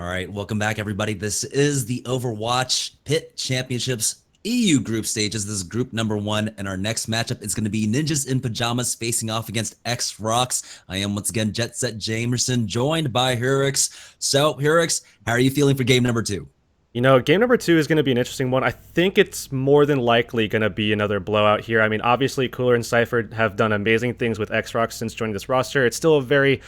All right, welcome back, everybody. This is the Overwatch PIT Championships EU group stages. This is group number 1, and our next matchup is going to be Ninjas in Pajamas facing off against EX-ROX. I am once again Jet Set Jamerson, joined by EX-ROX. So, EX-ROX, how are you feeling for game number 2? You know, game number 2 is going to be an interesting one. I think it's more than likely going to be another blowout here. I mean, obviously, Cooler and Cypher have done amazing things with EX-ROX since joining this roster. It's still a very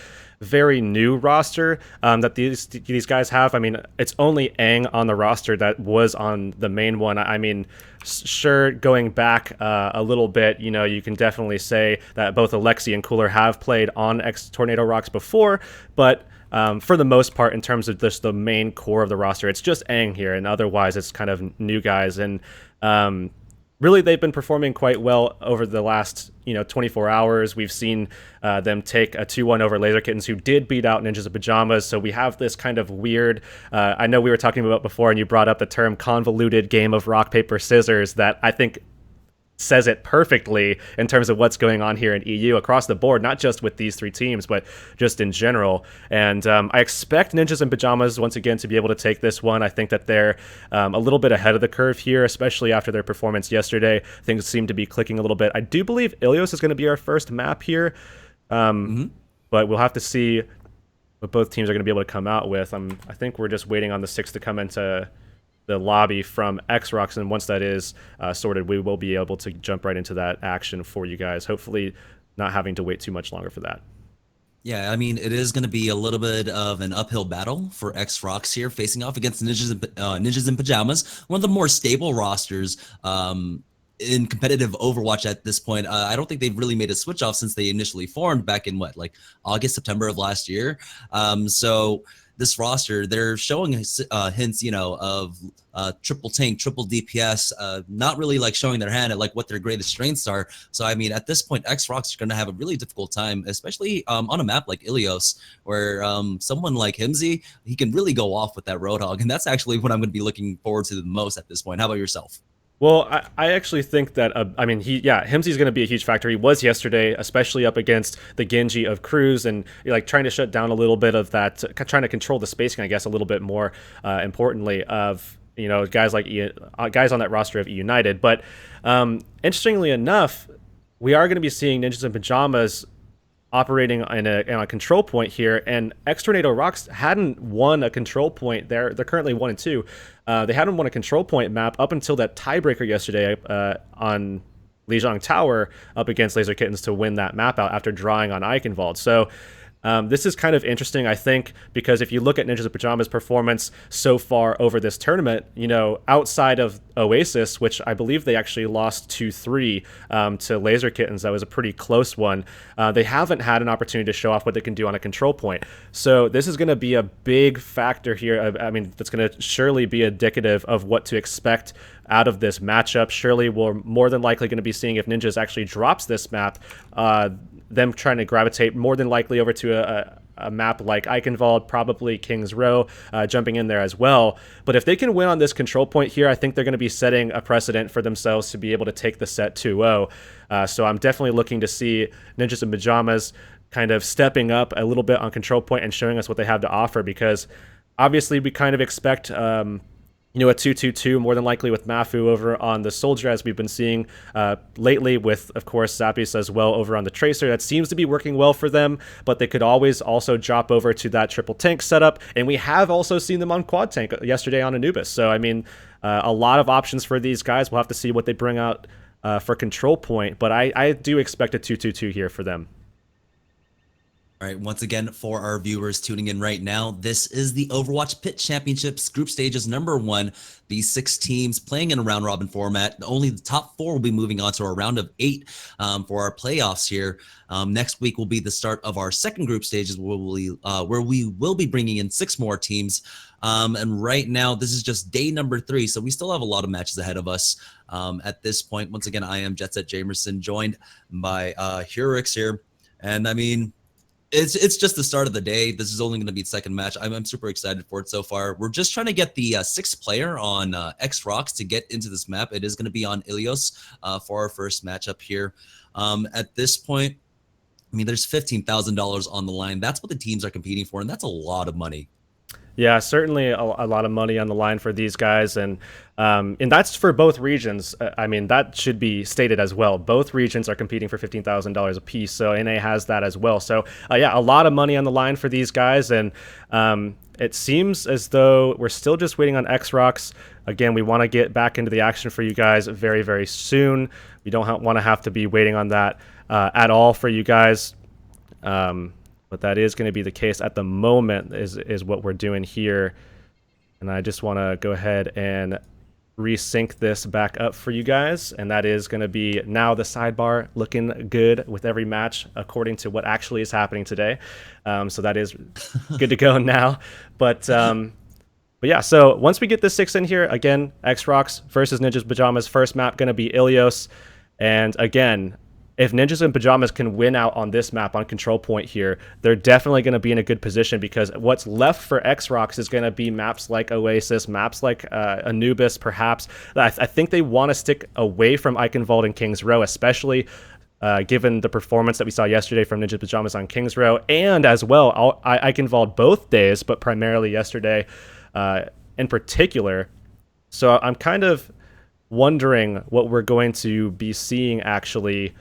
new roster that these guys have. I mean, it's only Aang on the roster that was on the main one. I mean, sure, going back a little bit, you know, you can definitely say that both Alexi and Cooler have played on Tornado Rocks before, but for the most part, in terms of just the main core of the roster, it's just Aang here, and otherwise it's kind of new guys. And really, they've been performing quite well over the last 24 hours. We've seen them take a 2-1 over Laser Kittens, who did beat out Ninjas in Pajamas. So we have this kind of weird, I know we were talking about before, and you brought up the term convoluted game of rock, paper, scissors that I think says it perfectly in terms of what's going on here in EU across the board, not just with these 3 teams, but just in general. And I expect Ninjas in Pajamas, once again, to be able to take this one. I think that they're a little bit ahead of the curve here, especially after their performance yesterday. Things seem to be clicking a little bit. I do believe Ilios is going to be our first map here, but we'll have to see what both teams are going to be able to come out with. I think we're just waiting on the 6 to come into the lobby from EX-ROX, and once that is sorted, we will be able to jump right into that action for you guys, hopefully not having to wait too much longer for that. Yeah, I mean, it is going to be a little bit of an uphill battle for EX-ROX here, facing off against Ninjas in Pajamas, one of the more stable rosters in competitive Overwatch at this point. I don't think they've really made a switch off since they initially formed back in like August, September of last year. So this roster, they're showing hints, of triple tank, triple DPS, not really like showing their hand at like what their greatest strengths are. So I mean, at this point, EX-ROX are going to have a really difficult time, especially on a map like Ilios, where someone like Himsy, he can really go off with that Roadhog, and that's actually what I'm going to be looking forward to the most at this point. How about yourself? Well, I actually think that, I mean, Himsy's going to be a huge factor. He was yesterday, especially up against the Genji of Cruz, and like trying to shut down a little bit of that, trying to control the spacing, I guess, a little bit more importantly, of guys like guys on that roster of United. But interestingly enough, we are going to be seeing Ninjas in Pajamas operating in a control point here, and Tornado Rocks hadn't won a control point. They're currently 1-2. They hadn't won a control point map up until that tiebreaker yesterday on Lijiang Tower up against Laser Kittens to win that map out after drawing on Eichenwald. So this is kind of interesting, I think, because if you look at Ninjas in Pajamas' performance so far over this tournament, outside of Oasis, which I believe they actually lost 2-3 to Laser Kittens, that was a pretty close one, they haven't had an opportunity to show off what they can do on a control point. So this is going to be a big factor here. I mean, that's going to surely be indicative of what to expect out of this matchup. Surely we're more than likely going to be seeing, if Ninjas actually drops this map, them trying to gravitate more than likely over to a map like Eichenwald, probably King's Row, jumping in there as well. But if they can win on this control point here, I think they're going to be setting a precedent for themselves to be able to take the set 2-0. So I'm definitely looking to see Ninjas in Pajamas kind of stepping up a little bit on control point and showing us what they have to offer, because obviously we kind of expect a 2-2-2 more than likely with Mafu over on the Soldier, as we've been seeing lately with, of course, Zappies as well over on the Tracer. That seems to be working well for them, but they could always also drop over to that triple tank setup, and we have also seen them on quad tank yesterday on Anubis. So, I mean, a lot of options for these guys. We'll have to see what they bring out for control point, but I do expect a 2-2-2 here for them. All right, once again, for our viewers tuning in right now, this is the Overwatch PIT Championships Group Stages number 1. These 6 teams playing in a round-robin format. Only the top 4 will be moving on to a round of 8 for our playoffs here. Next week will be the start of our second group stages, where we will be bringing in 6 more teams. And right now, this is just day number 3, so we still have a lot of matches ahead of us at this point. Once again, I am Jet Set Jamerson, joined by EX here. And I mean, it's just the start of the day. This is only going to be the second match. I'm super excited for it so far. We're just trying to get the 6th player on EX-ROX to get into this map. It is going to be on Ilios for our first matchup here. At this point, I mean, there's $15,000 on the line. That's what the teams are competing for, and that's a lot of money. Yeah, certainly a lot of money on the line for these guys, and that's for both regions. I mean, that should be stated as well. Both regions are competing for $15,000 apiece, so NA has that as well. So yeah, a lot of money on the line for these guys, and it seems as though we're still just waiting on EX-ROX. Again, we want to get back into the action for you guys very, very soon. We don't want to have to be waiting on that at all for you guys. But that is going to be the case at the moment is what we're doing here. And I just want to go ahead and resync this back up for you guys. And that is going to be now the sidebar looking good with every match according to what actually is happening today. So that is good to go now. But yeah, so once we get the 6 in here, again, EX-ROX versus Ninjas Pajamas. First map going to be Ilios. And again, if Ninjas and Pajamas can win out on this map on control point here, they're definitely going to be in a good position, because what's left for EX-ROX is going to be maps like Oasis, maps like Anubis, perhaps. I think they want to stick away from Eichenwald and Kings Row, especially given the performance that we saw yesterday from Ninja Pajamas on Kings Row, and as well Eichenwald both days, but primarily yesterday in particular. So I'm kind of wondering what we're going to be seeing actually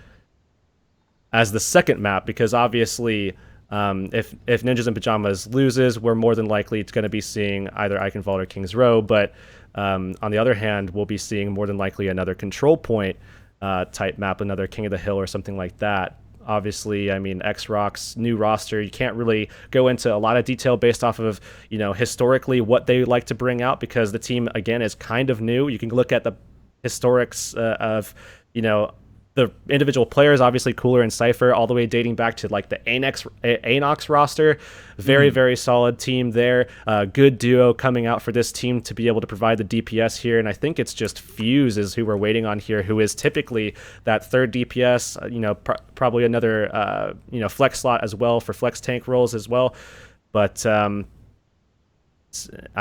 as the second map, because obviously if Ninjas in Pajamas loses, we're more than likely going to be seeing either Eichenwald or Kings Row, but on the other hand, we'll be seeing more than likely another control point type map, another King of the Hill or something like that. Obviously, I mean, EX-ROX new roster, you can't really go into a lot of detail based off of, you know, historically what they like to bring out, because the team, again, is kind of new. You can look at the historics of, you know, the individual players, obviously Cooler and Cypher, all the way dating back to like the Anox roster. Very, very solid team there. Good duo coming out for this team to be able to provide the DPS here. And I think it's just Fuse is who we're waiting on here, who is typically that third DPS, you know, probably another, you know, flex slot as well for flex tank roles as well. But I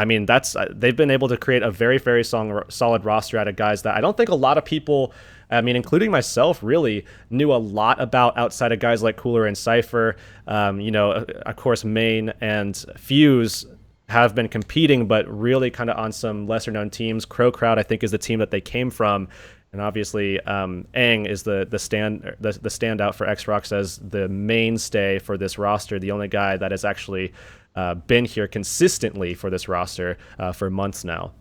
mean, they've been able to create a very, very solid roster out of guys that I don't think a lot of people, I mean, including myself, really knew a lot about outside of guys like Cooler and Cypher. You know, of course, Main and Fuse have been competing, but really kind of on some lesser known teams. Crow Crowd, I think, is the team that they came from. And obviously, Aang is the standout for EX-ROX as the mainstay for this roster, the only guy that has actually been here consistently for this roster for months now.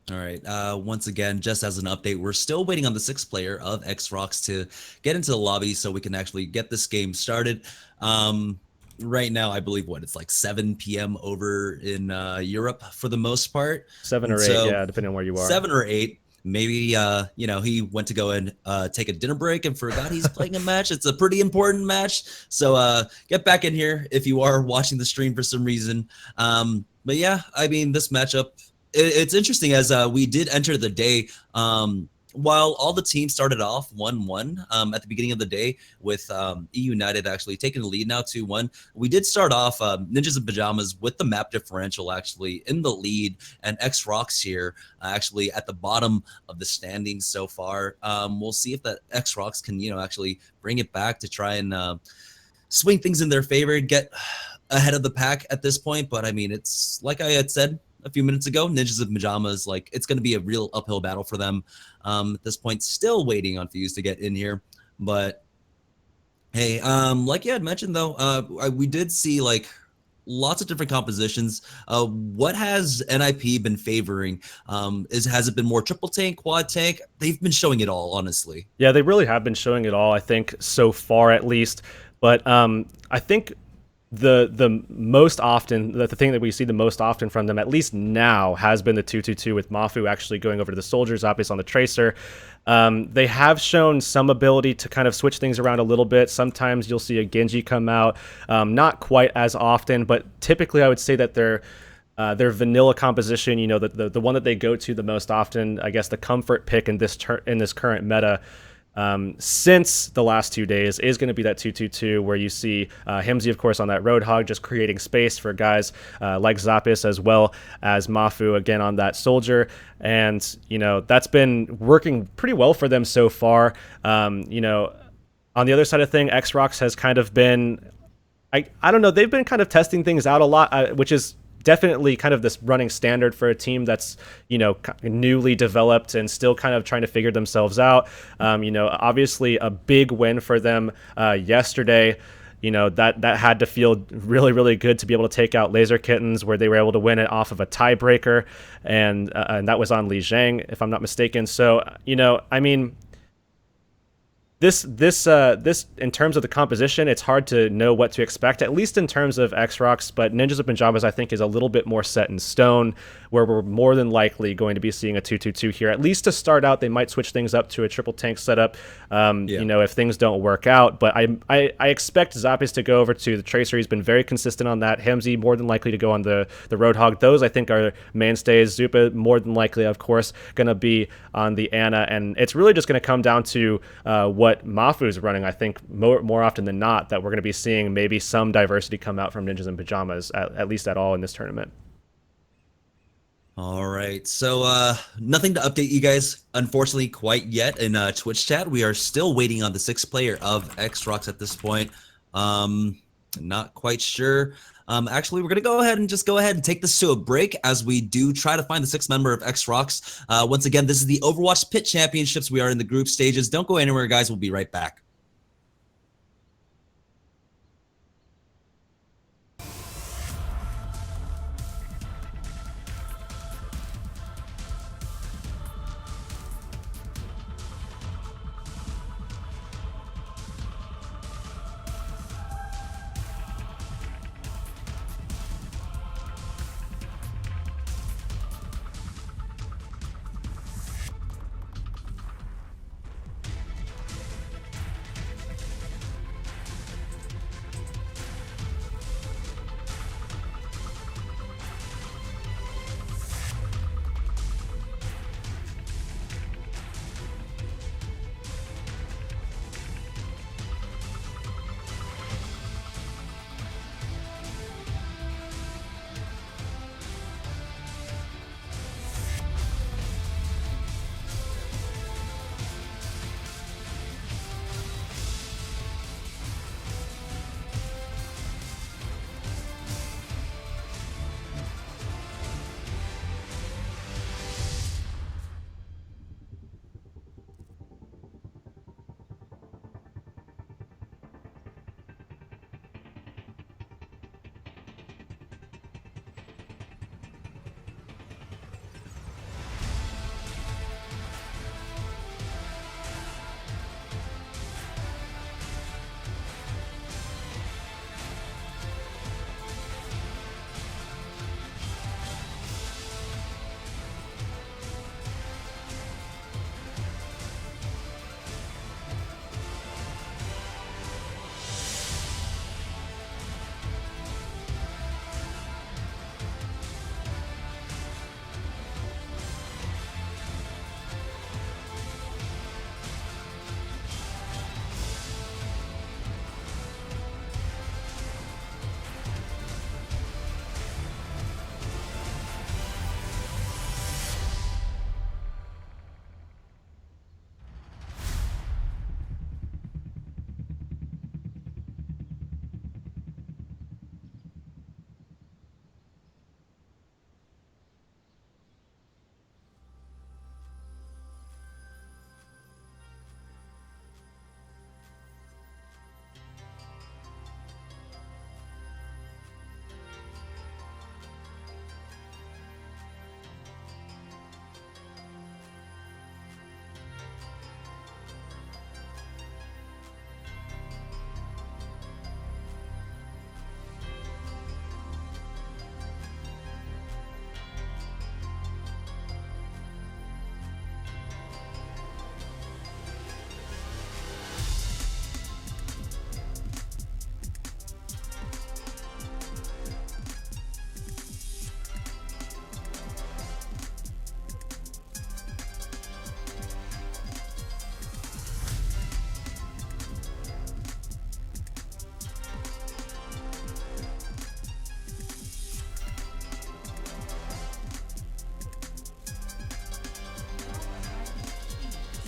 All right. Once again, just as an update, we're still waiting on the 6th player of EX-ROX to get into the lobby so we can actually get this game started. Right now, I believe it's like 7 p.m. over in Europe for the most part. 7 or 8, yeah, depending on where you are. 7 or 8. Maybe, you know, he went to go and take a dinner break and forgot he's playing a match. It's a pretty important match. So get back in here if you are watching the stream for some reason. But yeah, I mean, this matchup, it's interesting as we did enter the day. While all the teams started off 1-1 at the beginning of the day, with E United actually taking the lead now 2-1, we did start off Ninjas in Pajamas with the map differential actually in the lead, and EX-ROX here actually at the bottom of the standings so far. We'll see if that EX-ROX can, you know, actually bring it back to try and swing things in their favor, get ahead of the pack at this point. But I mean, it's like I had said a few minutes ago, Ninjas in Pajamas, like, it's going to be a real uphill battle for them at this point. Still waiting on Fuse to get in here, but hey, like you had mentioned though, we did see like lots of different compositions. What has NIP been favoring? Has it been more triple tank, quad tank? They've been showing it all, honestly. Yeah, they really have been showing it all, I think, so far at least. But I think the most often, the thing that we see the most often from them, at least now, has been the 2-2-2 with Mafu actually going over to the soldiers, obviously on the tracer. They have shown some ability to kind of switch things around a little bit. Sometimes you'll see a Genji come out, not quite as often, but typically I would say that their vanilla composition, you know, the one that they go to the most often, I guess the comfort pick in this current meta, since the last 2 days, is going to be that 2-2-2, where you see Himsy, of course, on that Roadhog, just creating space for guys like Zapis, as well as Mafu, again, on that Soldier. And, you know, that's been working pretty well for them so far. You know, on the other side of thing, EX-ROX has kind of been, I don't know, they've been kind of testing things out a lot, which is definitely kind of this running standard for a team that's, you know, newly developed and still kind of trying to figure themselves out. You know, obviously a big win for them yesterday. You know, that had to feel really, really good to be able to take out Laser Kittens, where they were able to win it off of a tiebreaker, and that was on Li Zhang, if I'm not mistaken. So, you know, I mean, this in terms of the composition, it's hard to know what to expect, at least in terms of EX-ROX, but Ninjas of Pajamas, I think, is a little bit more set in stone, where we're more than likely going to be seeing a 2-2-2 here. At least to start out, they might switch things up to a triple tank setup, you know, if things don't work out. But I expect Zappies to go over to the Tracer. He's been very consistent on that. Hemsey more than likely to go on the Roadhog. Those, I think, are mainstays. Zupa more than likely, of course, going to be on the Ana. And it's really just going to come down to what Mafu's running. I think more often than not that we're going to be seeing maybe some diversity come out from Ninjas in Pajamas, at least at all in this tournament. All right, so nothing to update you guys, unfortunately, quite yet in Twitch chat. We are still waiting on the 6th player of EX-ROX at this point. Not quite sure. Actually, we're going to go ahead and take this to a break as we do try to find the 6th member of EX-ROX. Once again, this is the Overwatch PIT Championships. We are in the group stages. Don't go anywhere, guys. We'll be right back.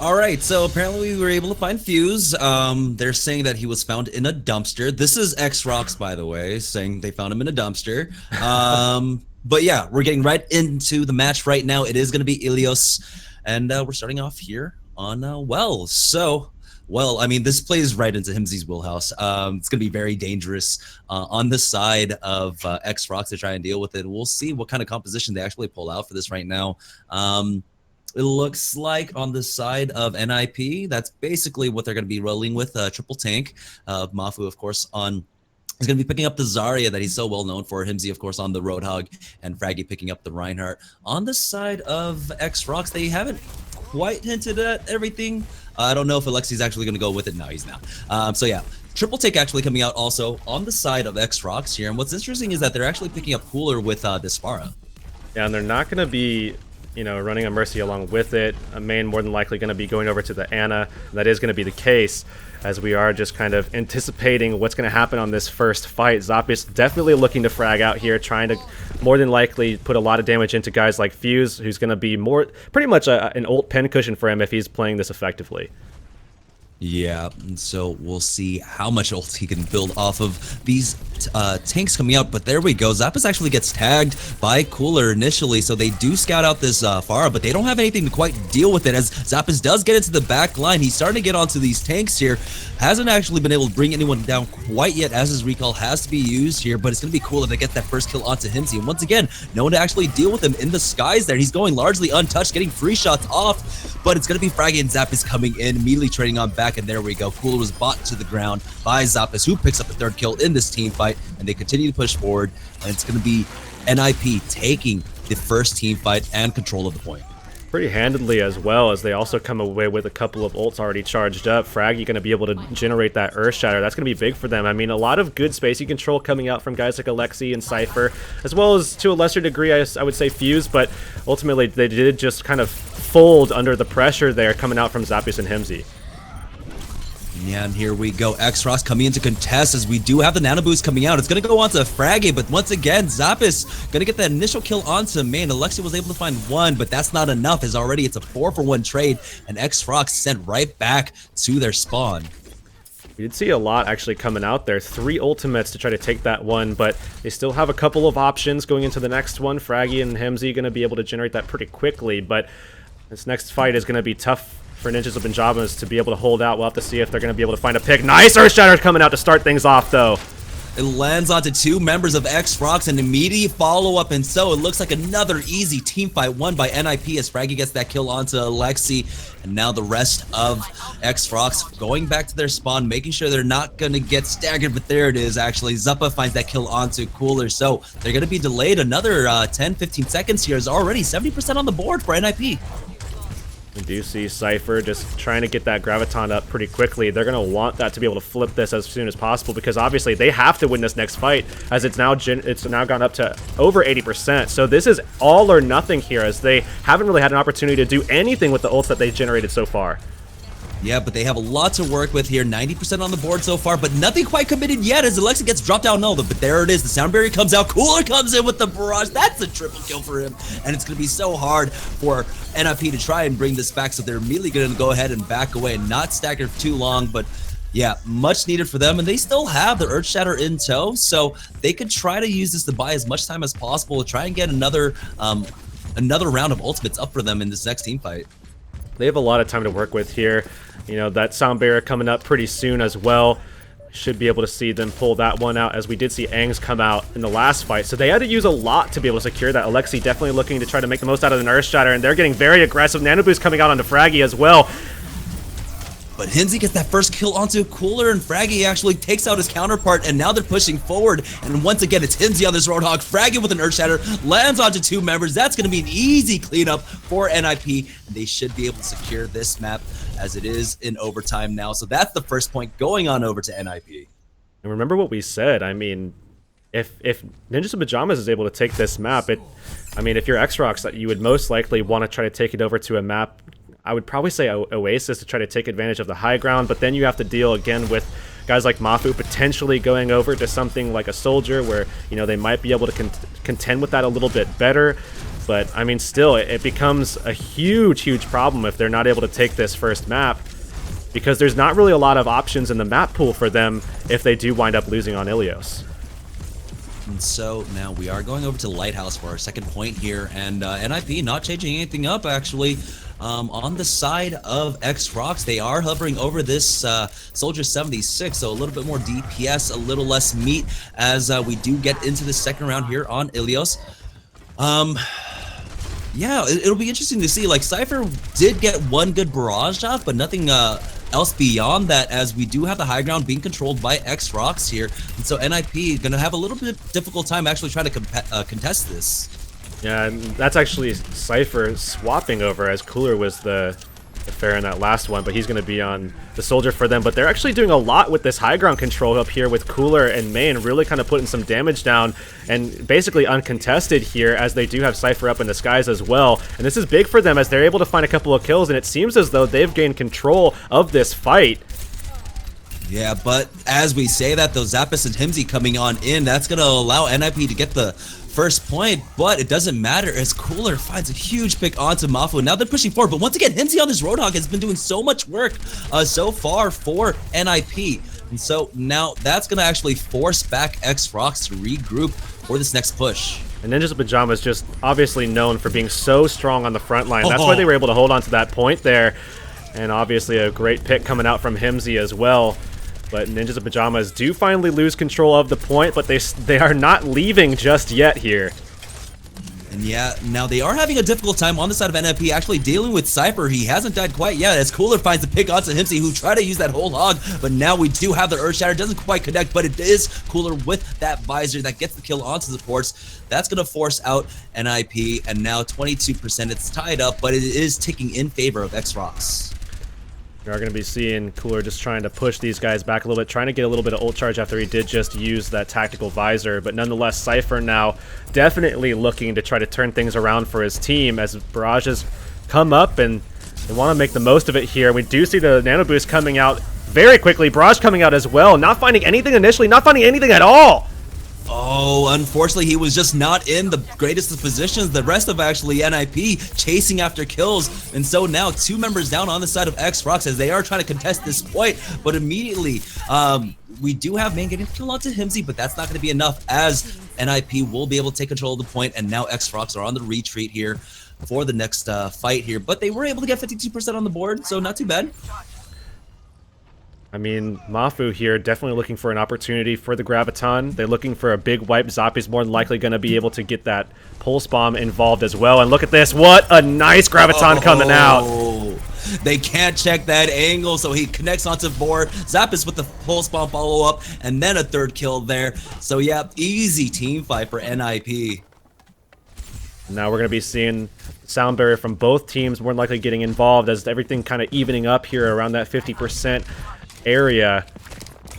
All right, so apparently we were able to find Fuse. They're saying that he was found in a dumpster. This is EX-ROX, by the way, saying they found him in a dumpster. But yeah, we're getting right into the match right now. It is going to be Ilios, and we're starting off here on Wells. So, well, I mean, this plays right into Himsy's wheelhouse. It's going to be very dangerous on the side of EX-ROX to try and deal with it. We'll see what kind of composition they actually pull out for this right now. It looks like on the side of NIP, that's basically what they're going to be rolling with, triple tank. Mafu, of course, on... He's going to be picking up the Zarya that he's so well known for. Himsy, of course, on the Roadhog, and Fraggy picking up the Reinhardt. On the side of EX-ROX, they haven't quite hinted at everything. I don't know if Alexi's actually going to go with it. No, he's not. So yeah, triple take actually coming out also on the side of EX-ROX here. And what's interesting is that they're actually picking up Cooler with this Pharah. Yeah, and they're not going to be, you know, running a Mercy along with it. A main more than likely going to be going over to the Ana. That is going to be the case, as we are just kind of anticipating what's going to happen on this first fight. Zapis definitely looking to frag out here, trying to more than likely put a lot of damage into guys like Fuse, who's going to be pretty much an ult pen cushion for him if he's playing this effectively. Yeah, and so we'll see how much ult he can build off of these tanks coming out. But there we go. Zappas actually gets tagged by Cooler initially, so they do scout out this Pharah, but they don't have anything to quite deal with it, as Zappas does get into the back line. He's starting to get onto these tanks here. Hasn't actually been able to bring anyone down quite yet, as his recall has to be used here, but it's going to be cool if they get that first kill onto Himsy. And once again, no one to actually deal with him in the skies there. He's going largely untouched, getting free shots off, but it's going to be Fraggy and Zappas coming in, immediately trading on back, and there we go. Cooler was bought to the ground by Zappas, who picks up the third kill in this team fight, and they continue to push forward, and it's going to be NIP taking the first team fight and control of the point. Pretty handedly, as well, as they also come away with a couple of ults already charged up. Fraggy going to be able to generate that Earth Shatter. That's going to be big for them. I mean, a lot of good spacey control coming out from guys like Alexi and Cypher, as well as, to a lesser degree, I would say Fuse, but ultimately they did just kind of fold under the pressure there coming out from Zappius and Himsy. Yeah, and here we go. EX-ROX coming into contest, as we do have the Nano Boost coming out. It's going to go on to Fraggy, but once again, Zappas going to get that initial kill onto main. Alexi was able to find one, but that's not enough, as already it's a 4-for-1 trade, and EX-ROX sent right back to their spawn. We did see a lot actually coming out there. 3 ultimates to try to take that one, but they still have a couple of options going into the next one. Fraggy and Hemsy going to be able to generate that pretty quickly, but this next fight is going to be tough for Ninjas of Benjamas to be able to hold out. We'll have to see if they're going to be able to find a pick. Nice Earth Shatter coming out to start things off, though. It lands onto 2 members of EX-ROX, and immediate follow-up, and so it looks like another easy team fight won by NIP, as Fraggy gets that kill onto Alexi, and now the rest of EX-ROX going back to their spawn, making sure they're not going to get staggered, but there it is, actually. Zuppa finds that kill onto Cooler, so they're going to be delayed another 10-15 seconds here. Is already 70% on the board for NIP. We do see Cypher just trying to get that Graviton up pretty quickly. They're going to want that to be able to flip this as soon as possible, because obviously they have to win this next fight, as it's now gone up to over 80%. So this is all or nothing here, as they haven't really had an opportunity to do anything with the ults that they've generated so far. Yeah, but they have a lot to work with here. 90% on the board so far, but nothing quite committed yet, as Alexa gets dropped down Nova. But there it is. The Sound Barrier comes out. Cooler comes in with the barrage. That's a triple kill for him. And it's going to be so hard for NIP to try and bring this back. So they're immediately going to go ahead and back away and not stagger for too long. But yeah, much needed for them. And they still have the Earth Shatter in tow. So they could try to use this to buy as much time as possible to try and get another round of ultimates up for them in this next team fight. They have a lot of time to work with here. You know, that Sound Barrier coming up pretty soon as well. Should be able to see them pull that one out, as we did see Aang's come out in the last fight. So they had to use a lot to be able to secure that. Alexi definitely looking to try to make the most out of the Earth Shatter, and they're getting very aggressive. Nano Boost coming out onto Fraggy as well. But Himsy gets that first kill onto Cooler, and Fraggy actually takes out his counterpart, and now they're pushing forward. And once again, it's Himsy on this Roadhog. Fraggy with an Earth Shatter lands onto 2 members. That's going to be an easy cleanup for NIP, and they should be able to secure this map, as it is in overtime now. So that's the first point going on over to NIP. And remember what we said. I mean, if Ninjas of Pajamas is able to take this map, I mean, if you're EX-ROX, you would most likely want to try to take it over to a map, I would probably say Oasis, to try to take advantage of the high ground, but then you have to deal again with guys like Mafu potentially going over to something like a Soldier, where, you know, they might be able to contend with that a little bit better. But I mean, still, it becomes a huge problem if they're not able to take this first map, because there's not really a lot of options in the map pool for them if they do wind up losing on Ilios. And so now we are going over to Lighthouse for our second point here, and NIP not changing anything up actually. On the side of EX-ROX, they are hovering over this Soldier 76, so a little bit more DPS, a little less meat as we do get into the second round here on Ilios. Yeah, it'll be interesting to see. Like, Cypher did get one good barrage off, but nothing else beyond that, as we do have the high ground being controlled by EX-ROX here. And so NIP gonna have a little bit of difficult time actually trying to contest this. Yeah, and that's actually Cypher swapping over, as Cooler was the fair in that last one, but he's going to be on the Soldier for them. But they're actually doing a lot with this high ground control up here with Cooler and Main, really kind of putting some damage down and basically uncontested here, as they do have Cypher up in the skies as well. And this is big for them as they're able to find a couple of kills, and it seems as though they've gained control of this fight. Yeah, but as we say that, those Zappis and Himsy coming on in, that's going to allow NIP to get the first point, but it doesn't matter as Cooler finds a huge pick onto Mafu. Now they're pushing forward, but once again, Himsy on this Roadhog has been doing so much work so far for NIP. And so now that's going to actually force back EX-ROX to regroup for this next push. And Ninja's Pajamas just obviously known for being so strong on the front line. That's why they were able to hold on to that point there. And obviously a great pick coming out from Himsy as well. But Ninjas of Pajamas do finally lose control of the point, but they are not leaving just yet here. And yeah, now they are having a difficult time on the side of NIP actually dealing with Cypher. He hasn't died quite yet as Cooler finds the pick onto Himsy, who tried to use that whole hog, but now we do have the Earth Shatter. Doesn't quite connect, but it is Cooler with that visor that gets the kill onto the supports. That's going to force out NIP, and now 22%. It's tied up, but it is ticking in favor of EX-ROX. We are going to be seeing Cooler just trying to push these guys back a little bit, trying to get a little bit of ult charge after he did just use that tactical visor. But nonetheless, Cypher now definitely looking to try to turn things around for his team as barrages come up, and they want to make the most of it here. We do see the nano boost coming out very quickly. Barrage coming out as well, not finding anything initially, not finding anything at all. Oh, unfortunately, he was just not in the greatest of positions. The rest of actually NIP chasing after kills. And so now 2 members down on the side of EX-ROX as they are trying to contest this point. But immediately, we do have Main getting a kill onto Himsy, but that's not going to be enough as NIP will be able to take control of the point. And now EX-ROX are on the retreat here for the next fight here. But they were able to get 52% on the board, so not too bad. I mean, Mafu here definitely looking for an opportunity for the Graviton. They're looking for a big wipe. Zoppy's more than likely going to be able to get that pulse bomb involved as well. And look at this. What a nice Graviton coming out. They can't check that angle, so he connects onto 4. Zappis with the pulse bomb follow-up, and then a 3rd kill there. So yeah, easy team fight for NIP. Now we're going to be seeing sound barrier from both teams more than likely getting involved as everything kind of evening up here around that 50% area.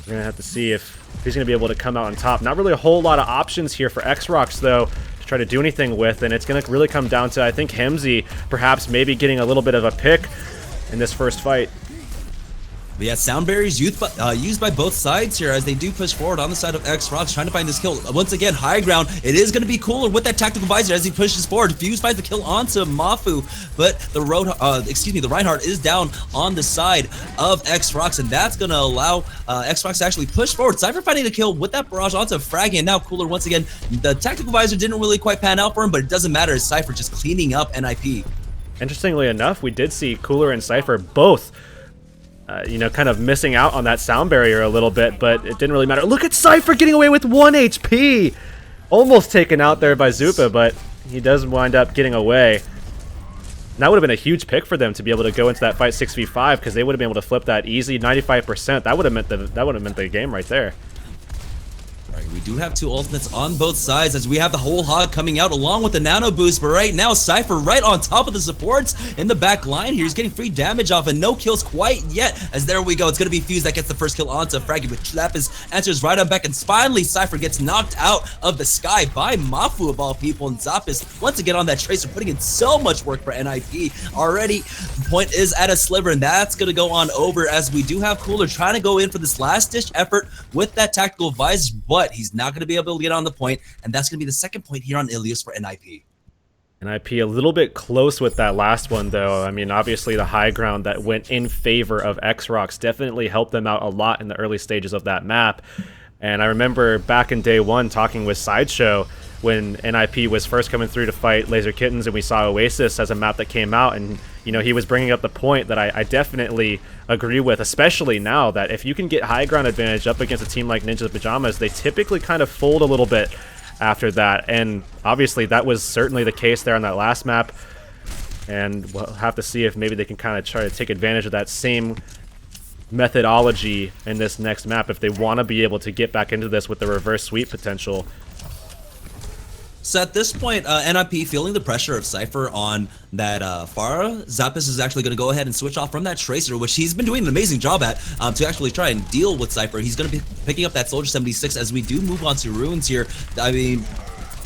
We're gonna have to see if he's gonna be able to come out on top. Not really a whole lot of options here for EX-ROX though to try to do anything with, and it's gonna really come down to, I think, Himsy perhaps maybe getting a little bit of a pick in this first fight. But yeah, sound barriers used by both sides here as they do push forward on the side of EX-ROX, trying to find this kill. Once again, high ground. It is going to be Cooler with that tactical visor as he pushes forward. Fuse finds the kill onto Mafu, but the Reinhardt is down on the side of EX-ROX, and that's going to allow EX-ROX to actually push forward. Cypher finding the kill with that barrage onto Fraggy, and now Cooler once again. The tactical visor didn't really quite pan out for him, but it doesn't matter as Cypher just cleaning up NIP. Interestingly enough, we did see Cooler and Cypher both kind of missing out on that sound barrier a little bit, but it didn't really matter. Look at Cypher getting away with 1 HP! Almost taken out there by Zupa, but he does wind up getting away. And that would have been a huge pick for them to be able to go into that fight 6v5 because they would have been able to flip that easy 95%. That would have meant the game right there. We do have 2 ultimates on both sides as we have the whole hog coming out along with the nano boost, but right now Cypher right on top of the supports in the back line here. He's getting free damage off and no kills quite yet as there we go. It's going to be Fuse that gets the first kill onto Fraggy, but Lapis answers right on back, and finally Cypher gets knocked out of the sky by Mafu of all people, and Zappis once again on that tracer putting in so much work for NIP. Already the point is at a sliver, and that's going to go on over as we do have Cooler trying to go in for this last ditch effort with that tactical visor, but he's not going to be able to get on the point, and that's going to be the second point here on Ilios for NIP. NIP a little bit close with that last one, though. I mean, obviously the high ground that went in favor of EX-ROX definitely helped them out a lot in the early stages of that map. And I remember back in day one talking with Sideshow when NIP was first coming through to fight Laser Kittens, and we saw Oasis as a map that came out, and you know, he was bringing up the point that I definitely agree with, especially now that if you can get high ground advantage up against a team like Ninja Pajamas, they typically kind of fold a little bit after that, and obviously that was certainly the case there on that last map, and we'll have to see if maybe they can kind of try to take advantage of that same methodology in this next map if they want to be able to get back into this with the reverse sweep potential. So at this point, NIP feeling the pressure of Cypher on that Pharah, Zappis is actually going to go ahead and switch off from that Tracer, which he's been doing an amazing job at, to actually try and deal with Cypher. He's going to be picking up that Soldier 76 as we do move on to Ruins here. I mean,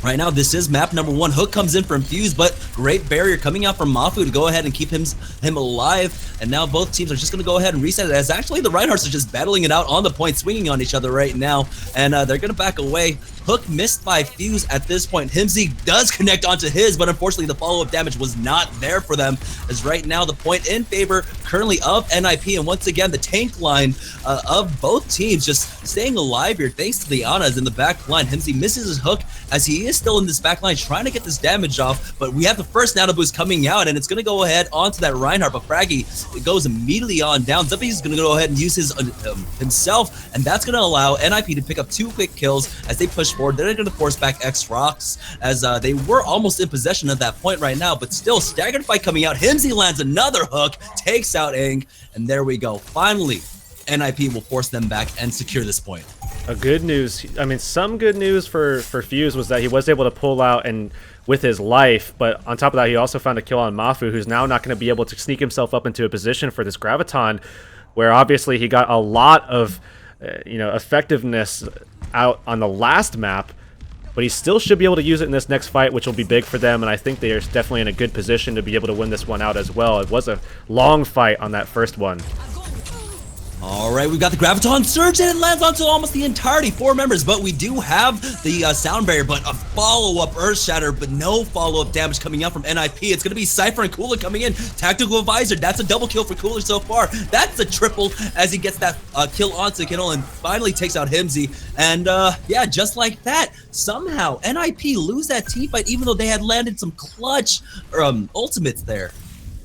right now, this is map number 1. Hook comes in from Fuse, but great barrier coming out from Mafu to go ahead and keep him alive. And now both teams are just going to go ahead and reset it, as actually the Reinhardts are just battling it out on the point, swinging on each other right now. And they're going to back away. Hook missed by Fuse at this point. Himsy does connect onto his, but unfortunately the follow-up damage was not there for them, as right now the point in favor currently of NIP, and once again the tank line of both teams just staying alive here thanks to the Anas in the back line. Himsy misses his hook as he is still in this back line trying to get this damage off, but we have the first nano boost coming out, and it's going to go ahead onto that Reinhardt, but Fraggy goes immediately on down. Zuppy is going to go ahead and use his himself, and that's going to allow NIP to pick up 2 quick kills as they push forward. They're going to force back EX-ROX as they were almost in possession at that point right now, but still staggered fight coming out. Himsy lands another hook, takes out Ing, and there we go. Finally, NIP will force them back and secure this point. Some good news for Fuse was that he was able to pull out and with his life, but on top of that, he also found a kill on Mafu, who's now not going to be able to sneak himself up into a position for this Graviton, where obviously he got a lot of effectiveness out on the last map, but he still should be able to use it in this next fight, which will be big for them, and I think they are definitely in a good position to be able to win this one out as well. It was a long fight on that first one. All right, we've got the Graviton Surge, and it lands onto almost the entirety, 4 members, but we do have the sound barrier, but a follow-up Earth Shatter, but no follow-up damage coming out from NIP. It's going to be Cypher and Cooler coming in. Tactical Advisor, that's a double kill for Cooler so far. That's a triple as he gets that kill onto Kittle and finally takes out Himsy. And yeah, just like that, somehow NIP lose that team fight, even though they had landed some clutch ultimates there.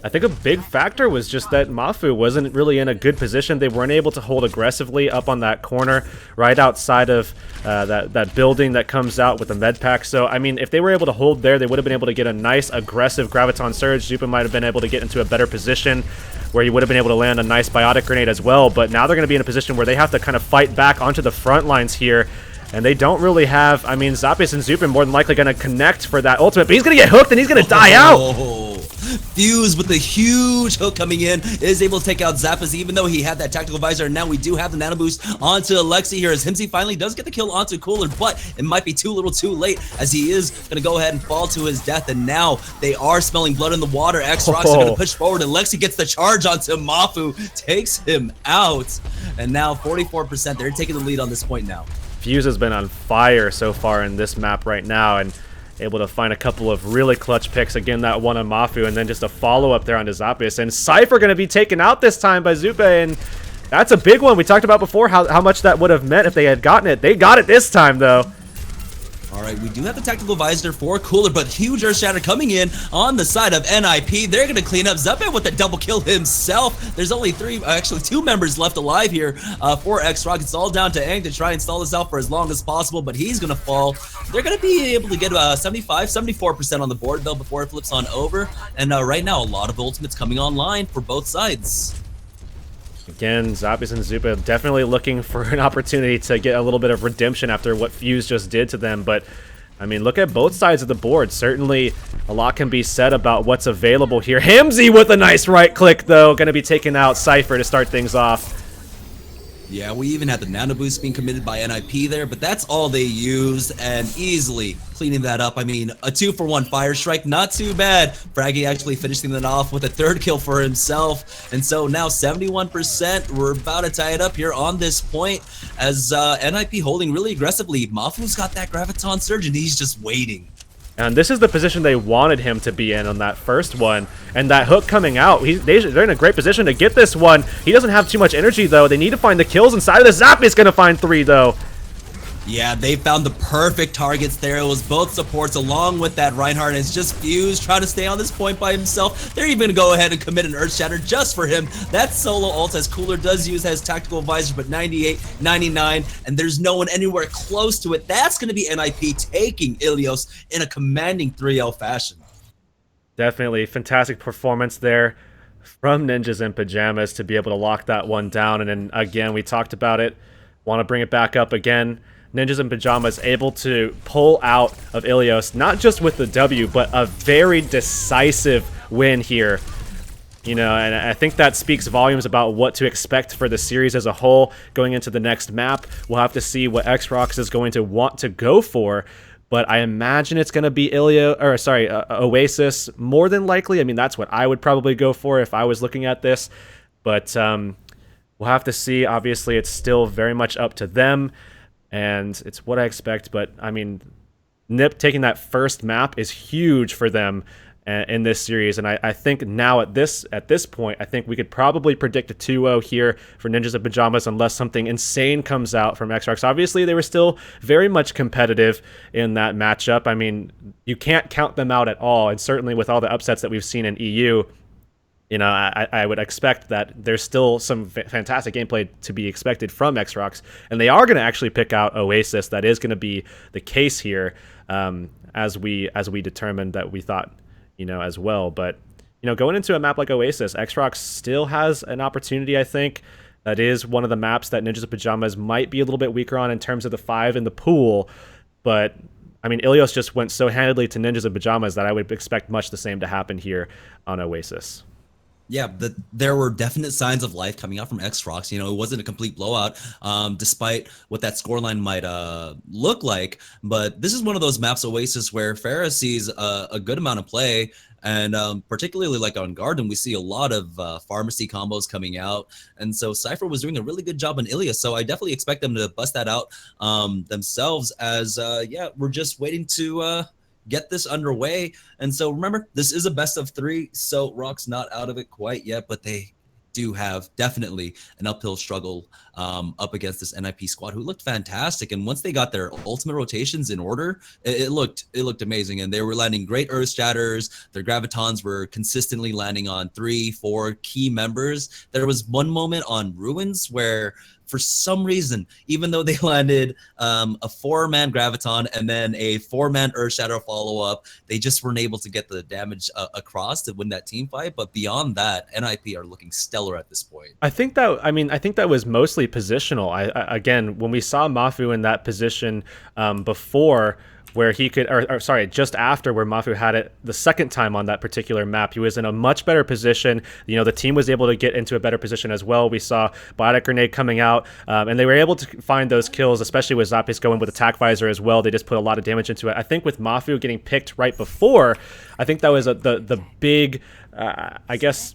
I think a big factor was just that Mafu wasn't really in a good position. They weren't able to hold aggressively up on that corner right outside of that building that comes out with the med pack. So, I mean, if they were able to hold there, they would have been able to get a nice aggressive Graviton Surge. Zupa might have been able to get into a better position where he would have been able to land a nice Biotic Grenade as well. But now they're going to be in a position where they have to kind of fight back onto the front lines here. And they don't really have, I mean, Zappius and Zupa more than likely going to connect for that ultimate, but he's going to get hooked and he's going to die out. Fuse with the huge hook coming in is able to take out Zappas, even though he had that tactical visor. And now we do have the nano boost onto Alexi here as Himsy finally does get the kill onto Cooler, but it might be too little too late as he is going to go ahead and fall to his death. And now they are smelling blood in the water. EX-ROX are going to push forward and Alexi gets the charge onto Mafu, takes him out. And now 44%, they're taking the lead on this point now. Fuse has been on fire so far in this map right now, and able to find a couple of really clutch picks. Again, that one on Mafu, and then just a follow-up there on Zappius. And Cypher going to be taken out this time by Zupa, and that's a big one. We talked about before how much that would have meant if they had gotten it. They got it this time, though. All right, we do have the tactical visor for Cooler, but huge Earth Shatter coming in on the side of NIP. They're going to clean up Zupa with a double kill himself. There's only 2 members left alive here for EX-ROX. It's all down to Aang to try and stall this out for as long as possible, but he's going to fall. They're going to be able to get 75, 74% on the board, though, before it flips on over. And right now, a lot of ultimates coming online for both sides. Again, Zappius and Zupa definitely looking for an opportunity to get a little bit of redemption after what Fuse just did to them. But, I mean, look at both sides of the board. Certainly, a lot can be said about what's available here. Himsy with a nice right click, though. Going to be taking out Cypher to start things off. Yeah, we even had the nano boost being committed by NIP there, but that's all they use, and easily cleaning that up. I mean, a 2-for-1 fire strike, not too bad. Fraggy actually finishing that off with a 3rd kill for himself, and so now 71%. We're about to tie it up here on this point as NIP holding really aggressively. Mafu's got that Graviton Surge, and he's just waiting. And this is the position they wanted him to be in on that first one. And that hook coming out, they're in a great position to get this one. He doesn't have too much energy, though. They need to find the kills inside of this. Zappius going to find 3, though. Yeah, they found the perfect targets there. It was both supports along with that Reinhardt, and it's just Fuse trying to stay on this point by himself. They're even going to go ahead and commit an Earth Shatter just for him. That solo ult, as Cooler does use, has tactical visor, but 98, 99, and there's no one anywhere close to it. That's going to be NIP taking Ilios in a commanding 3-0 fashion. Definitely fantastic performance there from Ninjas in Pajamas to be able to lock that one down. And then again, we talked about it. Want to bring it back up again. Ninjas in Pajamas able to pull out of Ilios, not just with the W, but a very decisive win here. You know, and I think that speaks volumes about what to expect for the series as a whole going into the next map. We'll have to see what EX-ROX is going to want to go for, but I imagine it's going to be Oasis more than likely. I mean, that's what I would probably go for if I was looking at this, but we'll have to see. Obviously, it's still very much up to them, and it's what I expect. But I mean, NiP taking that first map is huge for them in this series, and I think now at this point, I think we could probably predict a 2-0 here for Ninjas in Pajamas unless something insane comes out from EX-ROX. Obviously, they were still very much competitive in that matchup. I mean, you can't count them out at all, and certainly with all the upsets that we've seen in EU, you know, I would expect that there's still some fantastic gameplay to be expected from EX-ROX, and they are going to actually pick out Oasis. That is going to be the case here, as we determined that we thought, you know, as well. But, you know, going into a map like Oasis, EX-ROX still has an opportunity, I think. That is one of the maps that Ninjas in Pajamas might be a little bit weaker on in terms of the 5 in the pool, but I mean, Ilios just went so handedly to Ninjas in Pajamas that I would expect much the same to happen here on Oasis. Yeah, there were definite signs of life coming out from EX-ROX. You know, it wasn't a complete blowout, despite what that scoreline might look like. But this is one of those maps, Oasis, where Pharah sees a good amount of play. And particularly like on Garden, we see a lot of pharmacy combos coming out. And so Cypher was doing a really good job on Ilios. So I definitely expect them to bust that out themselves as, yeah, we're just waiting to get this underway. And so remember, this is a best of 3, so ROX not out of it quite yet, but they do have definitely an uphill struggle up against this NIP squad, who looked fantastic. And once they got their ultimate rotations in order, it looked amazing. And they were landing great Earth Shatters. Their Gravitons were consistently landing on 3, 4 key members. There was one moment on Ruins where, for some reason, even though they landed a 4-man Graviton and then a 4-man Earth Shatter follow-up, they just weren't able to get the damage across to win that team fight. But beyond that, NIP are looking stellar at this point. I think that was mostly positional. Again, when we saw Mafu in that position before, where he could, or sorry, just after where Mafu had it the second time on that particular map, he was in a much better position. You know, the team was able to get into a better position as well. We saw Biotic Grenade coming out, and they were able to find those kills, especially with Zapis going with Attack Visor as well. They just put a lot of damage into it. I think with Mafu getting picked right before, I think that was the big, I guess,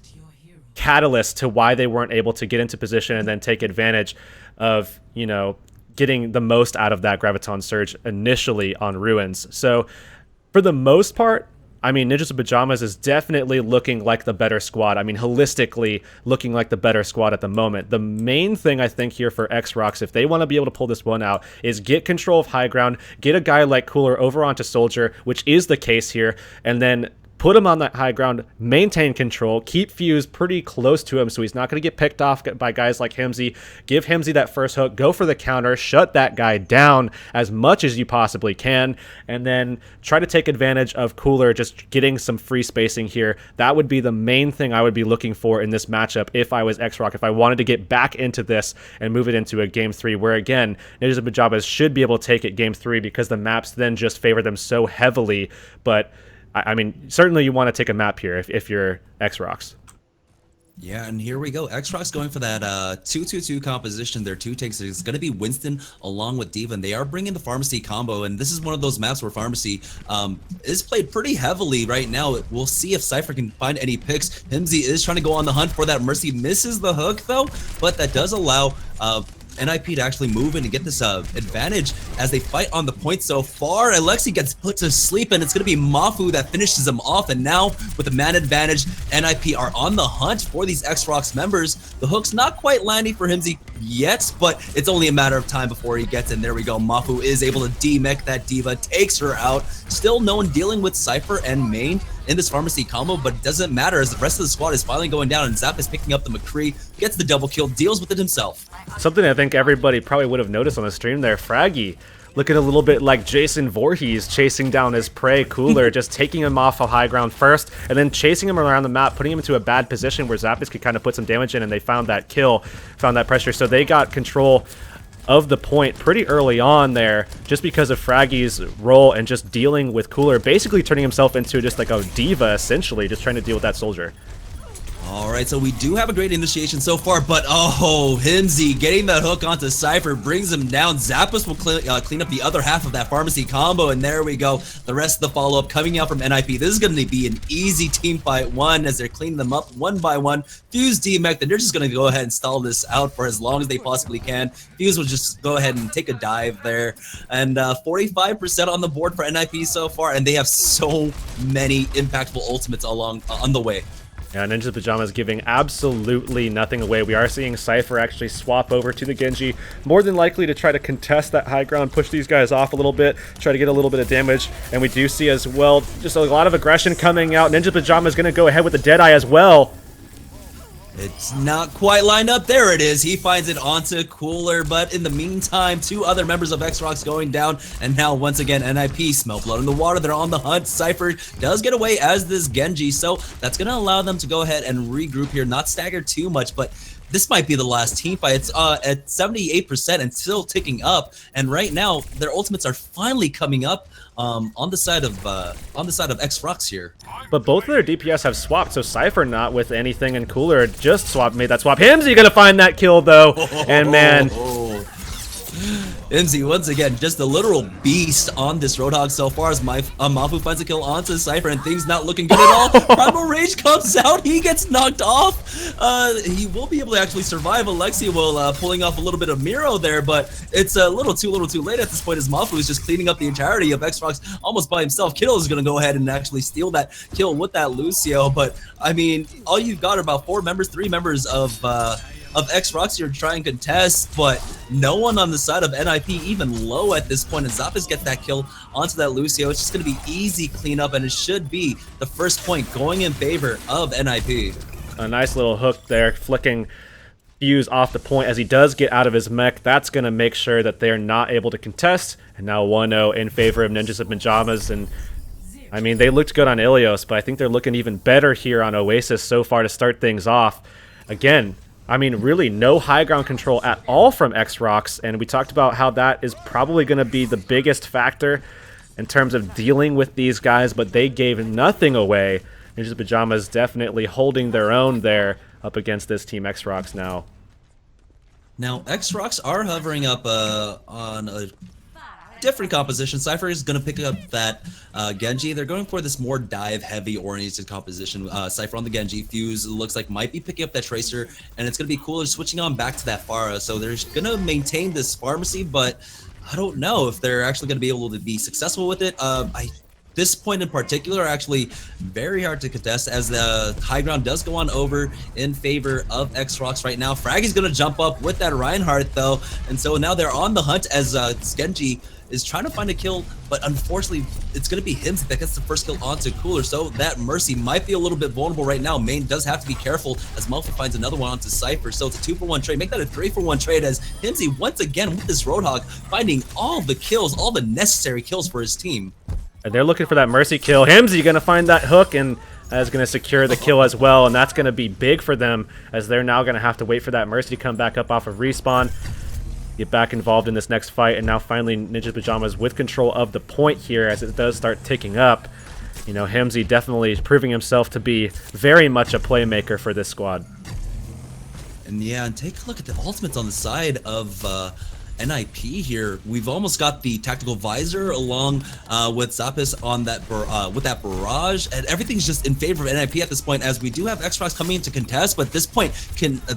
catalyst to why they weren't able to get into position and then take advantage of, you know, getting the most out of that Graviton Surge initially on Ruins. So for the most part, I mean, Ninjas in Pajamas is definitely looking like the better squad. I mean, holistically looking like the better squad at the moment. The main thing I think here for EX-ROX, if they want to be able to pull this one out, is get control of high ground, get a guy like Cooler over onto Soldier, which is the case here, and then put him on that high ground, maintain control, keep Fuse pretty close to him so he's not going to get picked off by guys like Himsy. Give Himsy that first hook, go for the counter, shut that guy down as much as you possibly can, and then try to take advantage of Cooler just getting some free spacing here. That would be the main thing I would be looking for in this matchup if I was EX-ROX, if I wanted to get back into this and move it into a Game 3, where again, Ninjas in Pajamas should be able to take it Game 3 because the maps then just favor them so heavily. But I mean, certainly you want to take a map here if you're EX-ROX. Yeah, and here we go. EX-ROX going for that 2-2-2 composition. Their 2 takes is going to be Winston along with D.Va. And they are bringing the Pharmacy combo, and this is one of those maps where Pharmacy is played pretty heavily right now. We'll see if Cypher can find any picks. Himsy is trying to go on the hunt for that Mercy. Misses the hook, though, but that does allow NIP to actually move in and get this advantage as they fight on the point so far. Alexi gets put to sleep, and it's going to be Mafu that finishes him off. And now, with the man advantage, NIP are on the hunt for these EX-ROX members. The hook's not quite landing for Himsy yet, but it's only a matter of time before he gets in. There we go. Mafu is able to demech that diva, takes her out. Still no one dealing with Cypher and Main in this pharmacy combo, but it doesn't matter as the rest of the squad is finally going down, and Zap is picking up the McCree, gets the double kill, deals with it himself. Something I think everybody probably would have noticed on the stream there, Fraggy looking a little bit like Jason Voorhees chasing down his prey, Cooler, just taking him off of high ground first, and then chasing him around the map, putting him into a bad position where Zappis could kind of put some damage in, and they found that kill, found that pressure, so they got control of the point pretty early on there, just because of Fraggy's role and just dealing with Cooler, basically turning himself into just like a diva, essentially, just trying to deal with that soldier. All right, so we do have a great initiation so far, but oh, Himsy getting that hook onto Cypher brings him down. Zappos will clean up the other half of that pharmacy combo, and there we go. The rest of the follow-up coming out from NIP. This is going to be an easy team fight one as they're cleaning them up one by one. Fuse DMech, then they're just going to go ahead and stall this out for as long as they possibly can. Fuse will just go ahead and take a dive there, and 45% on the board for NIP so far, and they have so many impactful ultimates on the way. Yeah, Ninja Pajamas giving absolutely nothing away. We are seeing Cypher actually swap over to the Genji, more than likely to try to contest that high ground, push these guys off a little bit, try to get a little bit of damage. And we do see as well just a lot of aggression coming out. Ninja Pajama is going to go ahead with the Deadeye as well. It's not quite lined up. There it is. He finds it onto Cooler, but in the meantime, two other members of EX-ROX going down, and now once again NIP smell blood in the water. They're on the hunt. Cypher does get away as this Genji, so that's going to allow them to go ahead and regroup here, not stagger too much, but this might be the last team fight. It's at 78% and still ticking up, and right now their ultimates are finally coming up on the side of EX-ROX here. But both of their DPS have swapped, so Cypher not with anything, and Cooler just made that swap. Himsy gonna find that kill though, and man. Himsy once again just a literal beast on this Roadhog so far as Mafu finds a kill onto Cypher, and things not looking good at all. Primal Rage comes out, he gets knocked off. He will be able to actually survive. Alexi will pulling off a little bit of Miro there, but it's a little too late at this point as Mafu is just cleaning up the entirety of EX-ROX almost by himself. Kiddo is going to go ahead and actually steal that kill with that Lucio, but I mean, all you've got are about three members of EX-ROX you're trying to contest, but no one on the side of NIP even low at this point, and Zappis gets that kill onto that Lucio. It's just going to be easy cleanup, and it should be the first point going in favor of NIP. A nice little hook there, flicking Fuse off the point as he does get out of his mech. That's going to make sure that they're not able to contest, and now 1-0 in favor of Ninjas of Pajamas. And I mean, they looked good on Ilios, but I think they're looking even better here on Oasis so far to start things off. Again, I mean, really no high ground control at all from EX-ROX, and we talked about how that is probably going to be the biggest factor in terms of dealing with these guys, but they gave nothing away. Ninja Pajamas definitely holding their own there up against this team EX-ROX now. Now, EX-ROX are hovering up on a different composition. Cypher is going to pick up that Genji. They're going for this more dive-heavy oriented composition. Cypher on the Genji. Fuse looks like might be picking up that Tracer, and it's going to be Cooler switching on back to that Pharah. So they're going to maintain this pharmacy, but I don't know if they're actually going to be able to be successful with it. This point in particular actually very hard to contest as the high ground does go on over in favor of EX-ROX right now. Fraggy's going to jump up with that Reinhardt though, and so now they're on the hunt as Genji is trying to find a kill, but unfortunately it's going to be him that gets the first kill onto Cooler, so that Mercy might be a little bit vulnerable right now. Main does have to be careful as Malfa finds another one onto Cypher, so it's a 2-for-1 trade. Make that a 3-for-1 trade as Himsy once again with this Roadhog finding all the kills, all the necessary kills for his team. And they're looking for that Mercy kill. Himsy going to find that hook, and that's going to secure the kill as well, and that's going to be big for them as they're now going to have to wait for that Mercy to come back up off of respawn, get back involved in this next fight, and now finally Ninja Pajamas with control of the point here as it does start ticking up. You know, Himsy definitely proving himself to be very much a playmaker for this squad. And yeah, and take a look at the ultimates on the side of NIP here. We've almost got the tactical visor along with Zappis on that with that barrage, and everything's just in favor of NIP at this point, as we do have EX-ROX coming in to contest, but at this point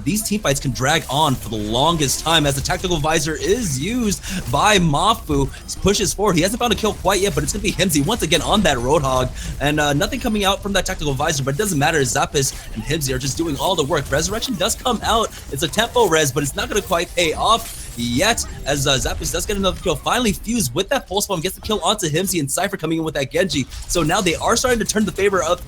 these team fights can drag on for the longest time as the tactical visor is used by Mafu. Pushes forward. He hasn't found a kill quite yet, but it's gonna be Himsy once again on that Roadhog, and nothing coming out from that tactical visor, but it doesn't matter. Zappis and Himsy are just doing all the work. Resurrection does come out. It's a tempo res, but it's not gonna quite pay off yet, as Zappis does get another kill. Finally fused with that pulse bomb, gets the kill onto Himsy, and Cypher coming in with that Genji. So now they are starting to turn the favor of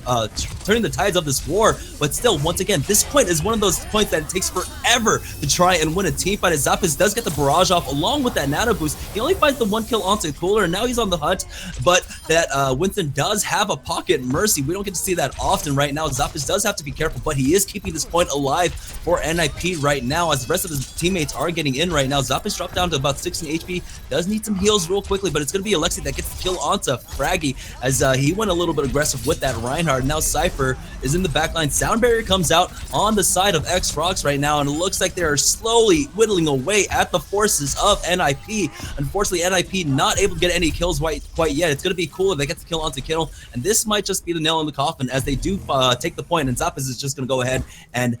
turning the tides of this war, but still, once again, this point is one of those points that it takes forever to try and win a team fight, as Zappis does get the barrage off along with that nano boost. He only finds the one kill onto Cooler, and now he's on the hunt, but that Winston does have a pocket mercy. We don't get to see that often right now. Zappis does have to be careful, but he is keeping this point alive for NIP right now, as the rest of his teammates are getting in right now. Zappis dropped down to about 16 HP, does need some heals real quickly, but it's going to be Alexi that gets the kill onto Fraggy, as he went a little bit aggressive with that Reinhardt. Now Cypher is in the backline. Sound Barrier comes out on the side of EX-ROX right now, and it looks like they're slowly whittling away at the forces of NIP. Unfortunately, NIP not able to get any kills quite yet. It's going to be Cooler that gets the kill onto Kittle, and this might just be the nail in the coffin, as they do take the point, and Zappis is just going to go ahead and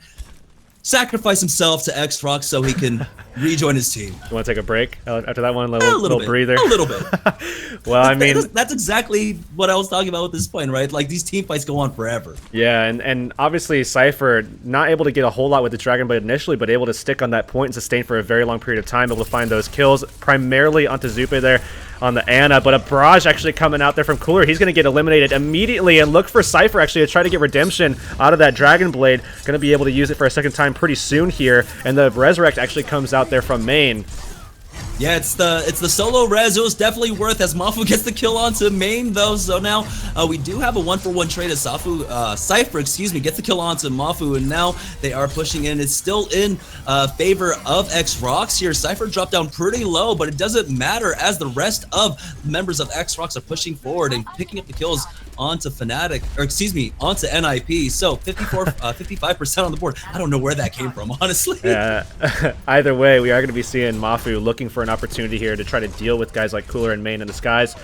sacrifice himself to EX-ROX so he can rejoin his team. You want to take a break after that one? A little breather? A little bit. Well, I mean, that's exactly what I was talking about with this point, right? Like, these team fights go on forever. Yeah, and obviously Cypher not able to get a whole lot with the Dragon Blade initially, but able to stick on that point and sustain for a very long period of time, able to find those kills, primarily onto Zupe there on the Ana, but a barrage actually coming out there from Cooler. He's going to get eliminated immediately, and look for Cypher actually to try to get redemption out of that Dragon Blade. Going to be able to use it for a second time pretty soon here, and the Resurrect actually comes out there from main. Yeah, it's the solo res. It was definitely worth, as Mafu gets the kill onto main though. So now we do have a 1-for-1 trade as Cypher, excuse me, gets the kill onto Mafu, and now they are pushing in. It's still in favor of EX-ROX here. Cypher dropped down pretty low, but it doesn't matter, as the rest of members of EX-ROX are pushing forward and picking up the kills onto Fnatic, or excuse me, onto NIP. So 55% on the board. I don't know where that came from, honestly. Yeah. Either way, we are going to be seeing Mafu looking for an opportunity here to try to deal with guys like Cooler and Main in the skies.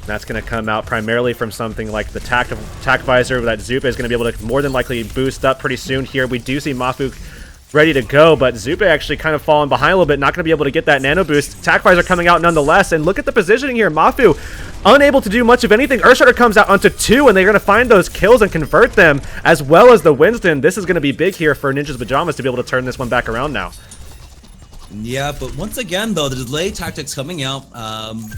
That's going to come out primarily from something like the tac visor that Zupe is going to be able to more than likely boost up pretty soon here. We do see Mafu ready to go, but Zupe actually kind of falling behind a little bit, not going to be able to get that nano boost. Tac visor coming out nonetheless, and look at the positioning here. Mafu unable to do much of anything. Earthshatter comes out onto 2, and they're going to find those kills and convert them, as well as the Winston. This is going to be big here for Ninja's Pajamas to be able to turn this one back around now. Yeah, but once again, though, the delay tactics coming out,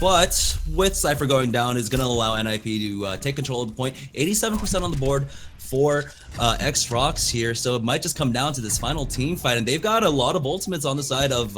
but with Cypher going down is going to allow NIP to take control of the point. 87% on the board for EX-ROX here, so it might just come down to this final team fight, and they've got a lot of ultimates on the side of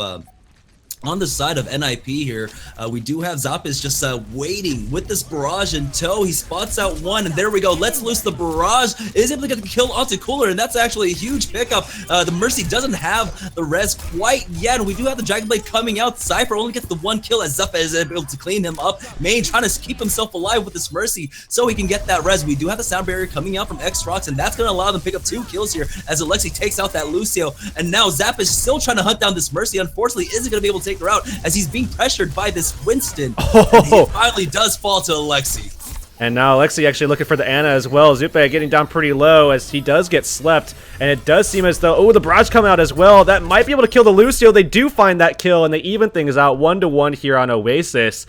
NIP here. We do have Zappis just waiting with this barrage in tow. He spots out one, and there we go. Let's loose the barrage. Is able to get the kill onto Cooler, and that's actually a huge pickup. The Mercy doesn't have the res quite yet, and we do have the Dragon Blade coming out. Cypher only gets the one kill, as Zappis is able to clean him up. Main trying to keep himself alive with this Mercy so he can get that res. We do have the Sound Barrier coming out from EX-ROX, and that's going to allow them to pick up 2 kills here, as Alexi takes out that Lucio, and now Zappis still trying to hunt down this Mercy. Unfortunately, isn't going to be able to take her out, as he's being pressured by this Winston. And he finally does fall to Alexi. And now Alexi actually looking for the Ana as well. Zupe getting down pretty low, as he does get slept. And it does seem as though, oh, the barrage coming out as well. That might be able to kill the Lucio. They do find that kill, and they even things out 1-1 here on Oasis.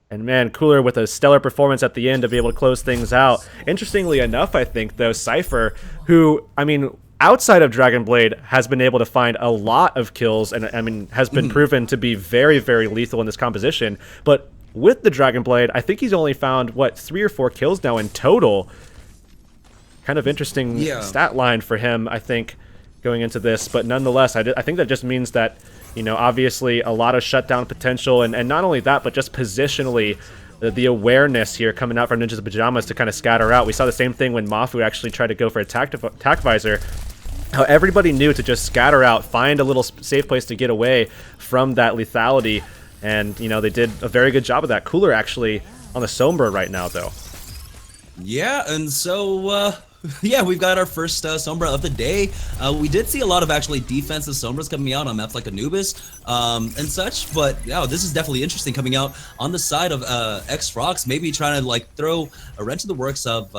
And man, Cooler with a stellar performance at the end to be able to close things out. Interestingly enough, I think, though, Cypher, who, I mean, outside of Dragon Blade, has been able to find a lot of kills, and I mean, has been proven to be very, very lethal in this composition. But with the Dragon Blade, I think he's only found, what, 3 or 4 kills now in total. Kind of interesting stat line for him, I think, going into this. But nonetheless, I think that just means that, you know, obviously a lot of shutdown potential, and not only that, but just positionally, the awareness here coming out from Ninja's Pajamas to kind of scatter out. We saw the same thing when Mafu actually tried to go for a tac visor. How everybody knew to just scatter out, find a little safe place to get away from that lethality. And, you know, they did a very good job of that. Cooler actually on the Sombra right now, though. Yeah, and so Yeah, we've got our first Sombra of the day. We did see a lot of actually defensive Sombras coming out on maps like Anubis and such, but yeah, this is definitely interesting coming out on the side of EX-ROX, maybe trying to like throw a wrench in the works of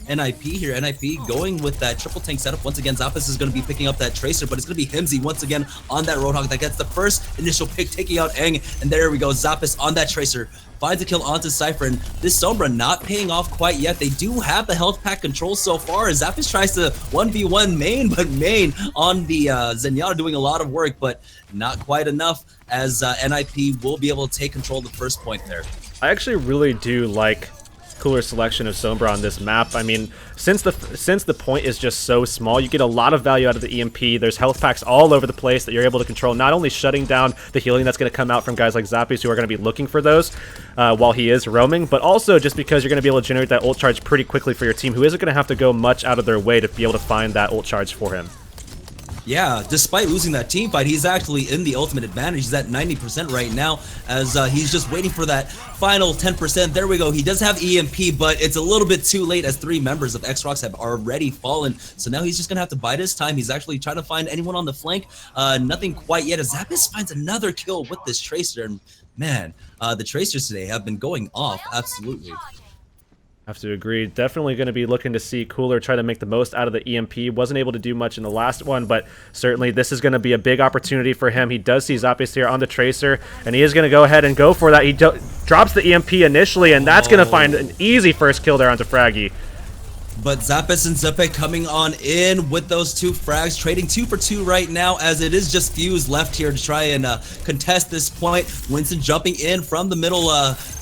NIP here. NIP going with that triple tank setup. Once again, Zappis is going to be picking up that Tracer, but it's going to be Himsy once again on that Roadhog that gets the first initial pick, taking out Eng, and there we go, Zappis on that Tracer. Finds a kill onto Cypher, and this Sombra not paying off quite yet. They do have the health pack control so far as Zappis tries to 1v1 main, but main on the Zenyatta doing a lot of work, but not quite enough as NIP will be able to take control of the first point there. I actually really do like Cooler's selection of Sombra on this map. I mean, since the point is just so small, you get a lot of value out of the EMP. There's health packs all over the place that you're able to control, not only shutting down the healing that's going to come out from guys like Zappies who are going to be looking for those while he is roaming, but also just because you're going to be able to generate that ult charge pretty quickly for your team, who isn't going to have to go much out of their way to be able to find that ult charge for him. Yeah, despite losing that team fight, he's actually in the ultimate advantage. He's at 90% right now as he's just waiting for that final 10%. There we go. He does have EMP, but it's a little bit too late as 3 members of EX-ROX have already fallen. So now he's just going to have to bide his time. He's actually trying to find anyone on the flank. Nothing quite yet as Zappis finds another kill with this Tracer. And man, the Tracers today have been going off, absolutely. Have to agree. Definitely going to be looking to see Cooler try to make the most out of the EMP. Wasn't able to do much in the last one, but certainly this is going to be a big opportunity for him. He does see Zappies here on the Tracer, and he is going to go ahead and go for that. He drops the EMP initially, and that's going to find an easy first kill there onto Fraggy. But Zappis and Zepe coming on in with those 2 frags, trading 2 for 2 right now as it is just Fuse left here to try and contest this point. Winston jumping in from the middle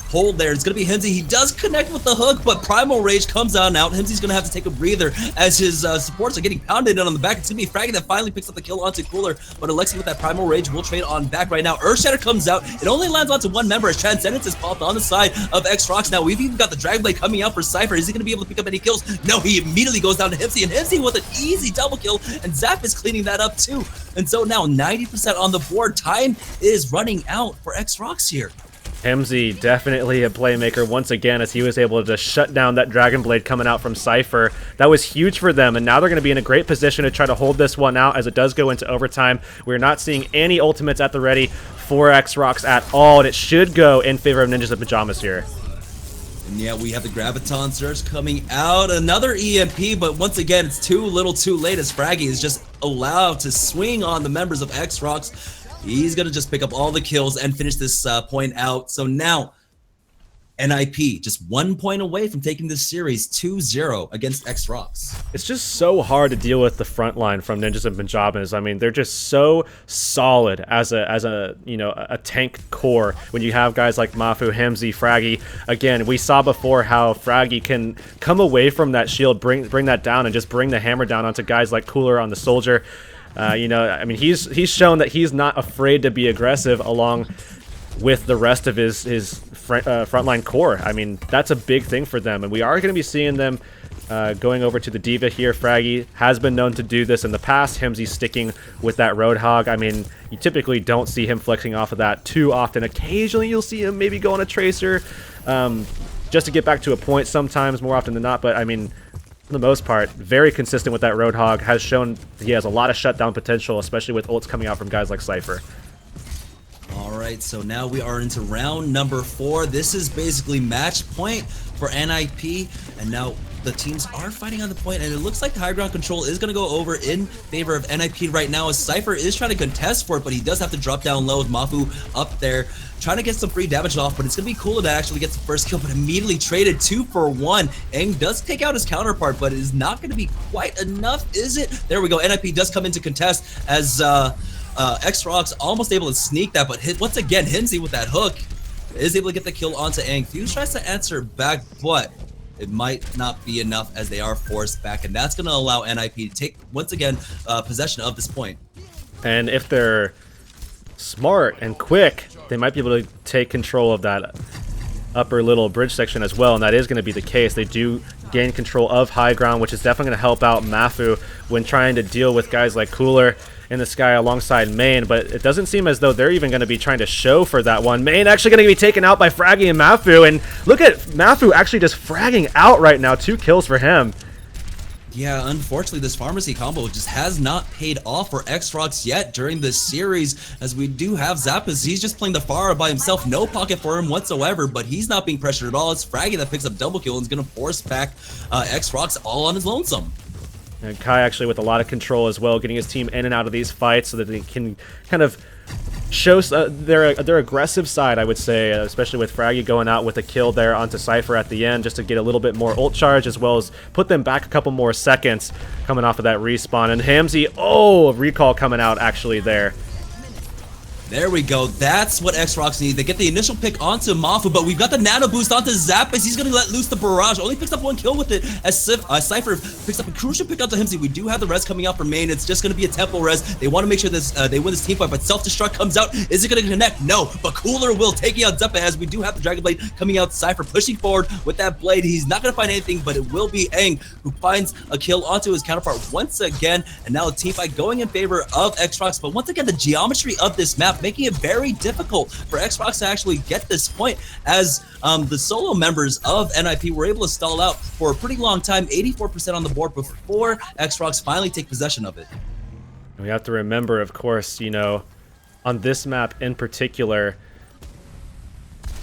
hold there. It's going to be Himsy. He does connect with the hook, but Primal Rage comes out and out. Himsy's going to have to take a breather as his supports are getting pounded in on the back. It's going to be Fraggy that finally picks up the kill onto Cooler, but Alexi with that Primal Rage will trade on back right now. Earthshatter comes out. It only lands onto 1 member as Transcendence is popped on the side of EX-ROX. Now we've even got the Dragon Blade coming out for Cypher. Is he going to be able to pick up any kills? No, he immediately goes down to Himsy, and Himsy with an easy double kill, and Zap is cleaning that up too. And so now 90% on the board. Time is running out for EX-ROX here. Himsy definitely a playmaker once again as he was able to shut down that Dragon Blade coming out from Cypher. That was huge for them, and now they're going to be in a great position to try to hold this one out as it does go into overtime. We're not seeing any ultimates at the ready for EX-ROX at all, and it should go in favor of Ninjas in Pajamas here. And yeah, we have the Graviton Surge coming out. Another EMP, but once again, it's too little too late as Fraggy is just allowed to swing on the members of EX-ROX. He's going to just pick up all the kills and finish this point out. So now, NIP just 1 point away from taking this series 2-0 against EX-ROX. It's just so hard to deal with the front line from Ninjas and Pajamas. I mean, they're just so solid as a you know, a tank core when you have guys like Mafu, Himsy, Fraggy. Again, we saw before how Fraggy can come away from that shield, bring that down, and just bring the hammer down onto guys like Cooler on the Soldier. You know, I mean, he's shown that he's not afraid to be aggressive along with the rest of his frontline core. I mean, that's a big thing for them, and we are going to be seeing them going over to the Diva here. Fraggy has been known to do this in the past. Himsy's sticking with that Roadhog. I mean, you typically don't see him flexing off of that too often. Occasionally, you'll see him maybe go on a Tracer just to get back to a point sometimes, more often than not, but I mean, for the most part, very consistent with that Roadhog. Has shown he has a lot of shutdown potential, especially with ults coming out from guys like Cypher. All right, so now we are into round number 4. This is basically match point for NIP, and now the teams are fighting on the point, and it looks like the high ground control is going to go over in favor of NIP right now as Cypher is trying to contest for it, but he does have to drop down low with Mafu up there trying to get some free damage off, but it's going to be Cooler that actually gets the first kill, but immediately traded 2 for 1. Eng does take out his counterpart, but it is not going to be quite enough, is it? There we go. NIP does come into contest as EX-ROX almost able to sneak that, but once again, Himsy with that hook is able to get the kill onto Eng. Fuse tries to answer back, but it might not be enough as they are forced back, and that's going to allow NIP to take, once again, possession of this point. And if they're smart and quick, they might be able to take control of that upper little bridge section as well, and that is going to be the case. They do gain control of high ground, which is definitely going to help out Mafu when trying to deal with guys like Cooler in the sky alongside Main, but it doesn't seem as though they're even going to be trying to show for that one. Main actually going to be taken out by Fraggy and Mafu, and look at Mafu actually just fragging out right now. 2 kills for him. Yeah, unfortunately, this pharmacy combo just has not paid off for EX-ROX yet during this series, as we do have Zappas. He's just playing the Pharah by himself, no pocket for him whatsoever, but he's not being pressured at all. It's Fraggy that picks up double kill and is going to force back EX-ROX all on his lonesome. And Kai actually with a lot of control as well, getting his team in and out of these fights so that they can kind of show their aggressive side, I would say, especially with Fraggy going out with a kill there onto Cypher at the end just to get a little bit more ult charge, as well as put them back a couple more seconds coming off of that respawn. And Hamzy, oh, recall coming out actually there. There we go. That's what EX-ROX need. They get the initial pick onto Mafu, but we've got the nano boost onto Zappas. He's going to let loose the barrage. Only picks up one kill with it as Cypher picks up a crucial pick onto Himsy. We do have the res coming out for main. It's just going to be a tempo res. They want to make sure this they win this team fight, but self-destruct comes out. Is it going to connect? No, but Cooler will, taking out Zeppa as we do have the Dragon Blade coming out. Cypher pushing forward with that blade. He's not going to find anything, but it will be Aang who finds a kill onto his counterpart once again. And now a team fight going in favor of EX-ROX, but once again, the geometry of this map making it very difficult for EX-ROX to actually get this point, as the solo members of NIP were able to stall out for a pretty long time, 84% on the board before EX-ROX finally take possession of it. We have to remember, of course, you know, on this map in particular,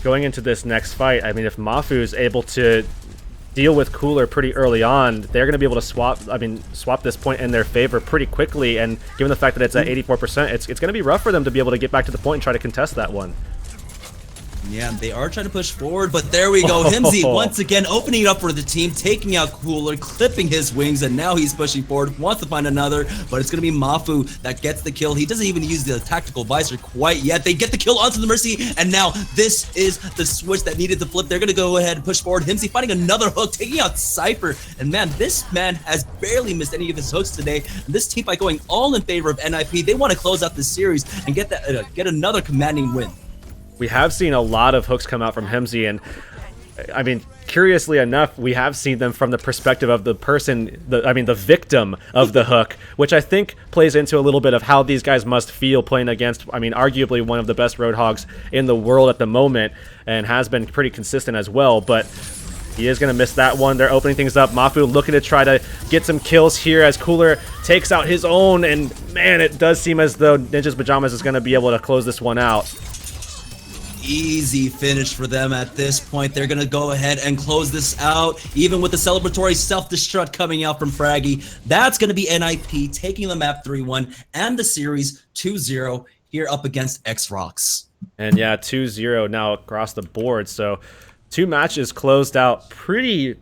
going into this next fight, I mean, if Mafu is able to deal with Cooler pretty early on, they're going to be able to swap this point in their favor pretty quickly, and given the fact that it's at 84%, it's going to be rough for them to be able to get back to the point and try to contest that one. Yeah, they are trying to push forward, but there we go. Himsy once again opening it up for the team, taking out Cooler, clipping his wings, and now he's pushing forward, wants to find another, but it's going to be Mafu that gets the kill. He doesn't even use the tactical visor quite yet. They get the kill onto the Mercy, and now this is the switch that needed to flip. They're going to go ahead and push forward. Himsy finding another hook, taking out Cypher, and man, this man has barely missed any of his hooks today. And this team fight going all in favor of NIP. They want to close out this series and get that get another commanding win. We have seen a lot of hooks come out from Hemsy, and I mean, curiously enough, we have seen them from the perspective of the person, the victim of the hook, which I think plays into a little bit of how these guys must feel playing against, I mean, arguably one of the best Roadhogs in the world at the moment, and has been pretty consistent as well, but he is going to miss that one. They're opening things up. Mafu looking to try to get some kills here as Cooler takes out his own, and man, it does seem as though Ninja's Pajamas is going to be able to close this one out. Easy finish for them at this point. They're going to go ahead and close this out, even with the celebratory self-destruct coming out from Fraggy. That's going to be NIP taking the map 3-1 and the series 2-0 here up against EX-ROX. And yeah, 2-0 now across the board. So 2 matches closed out pretty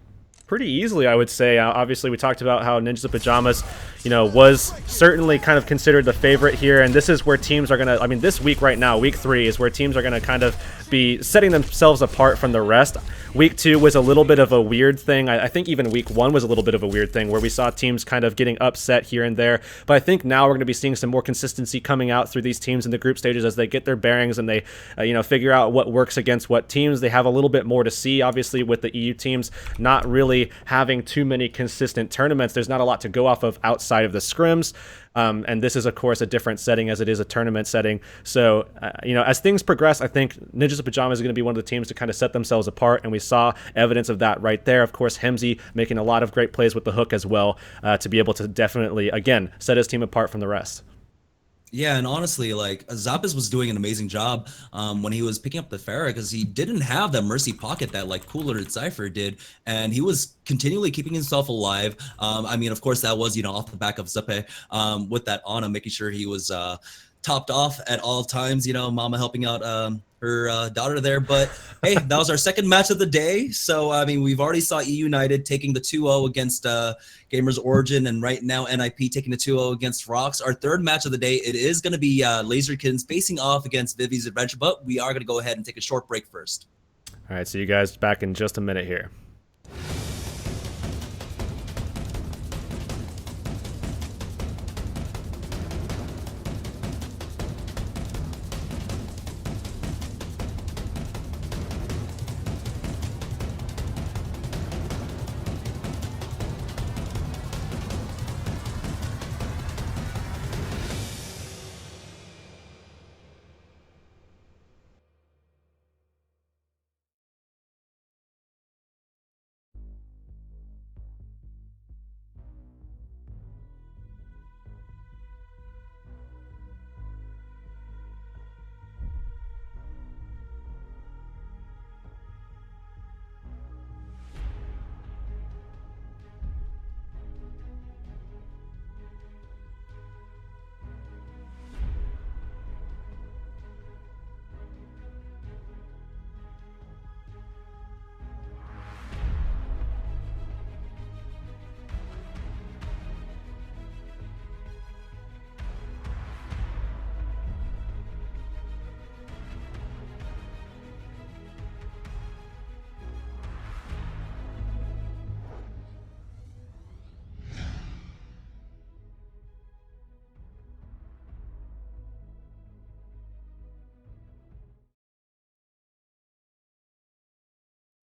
easily, I would say. Obviously, we talked about how Ninjas of Pajamas, you know, was certainly kind of considered the favorite here, and this is where teams are gonna, I mean, this week right now, week 3, is where teams are gonna kind of be setting themselves apart from the rest. Week 2 was a little bit of a weird thing. I think even week 1 was a little bit of a weird thing where we saw teams kind of getting upset here and there. But I think now we're going to be seeing some more consistency coming out through these teams in the group stages as they get their bearings and they, you know, figure out what works against what teams. They have a little bit more to see, obviously, with the EU teams not really having too many consistent tournaments. There's not a lot to go off of outside of the scrims. And this is, of course, a different setting as it is a tournament setting. So, you know, as things progress, I think Ninjas of Pajamas is going to be one of the teams to kind of set themselves apart. And we saw evidence of that right there. Of course, Hemsy making a lot of great plays with the hook as well to be able to definitely, again, set his team apart from the rest. Yeah, and honestly, like, Zappas was doing an amazing job when he was picking up the Pharah, because he didn't have that Mercy pocket that, like, Cooler and Cypher did, and he was continually keeping himself alive. I mean, of course, that was, you know, off the back of Zeppe with that Ana, making sure he was topped off at all times, you know, Mama helping out her daughter there. But hey, that was our second match of the day. So, I mean, we've already saw E United taking the 2-0 against Gamers Origin, and right now NIP taking the 2-0 against ROX. Our third match of the day, it is going to be Laserkins facing off against Vivi's Adventure, but we are going to go ahead and take a short break first. All right, see you guys back in just a minute here.